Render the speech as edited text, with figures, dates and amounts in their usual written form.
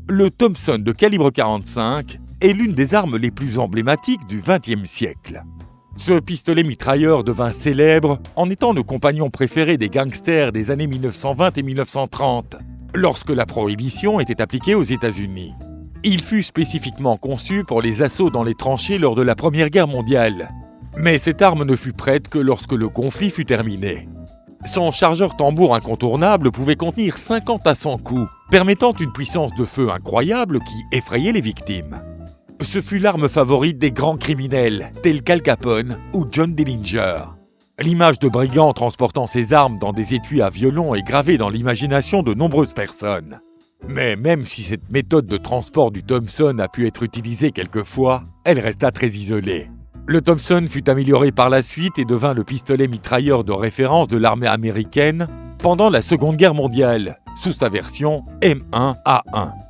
Le Thompson de calibre 45 est l'une des armes les plus emblématiques du XXe siècle. Ce pistolet mitrailleur devint célèbre en étant le compagnon préféré des gangsters des années 1920 et 1930, lorsque la prohibition était appliquée aux États-Unis. Il fut spécifiquement conçu pour les assauts dans les tranchées lors de la Première Guerre mondiale. Mais cette arme ne fut prête que lorsque le conflit fut terminé. Son chargeur tambour incontournable pouvait contenir 50 à 100 coups, permettant une puissance de feu incroyable qui effrayait les victimes. Ce fut l'arme favorite des grands criminels, tels qu'Al Capone ou John Dillinger. L'image de brigands transportant ces armes dans des étuis à violon est gravée dans l'imagination de nombreuses personnes. Mais même si cette méthode de transport du Thompson a pu être utilisée quelquefois, elle resta très isolée. Le Thompson fut amélioré par la suite et devint le pistolet mitrailleur de référence de l'armée américaine pendant la Seconde Guerre mondiale, sous sa version M1A1.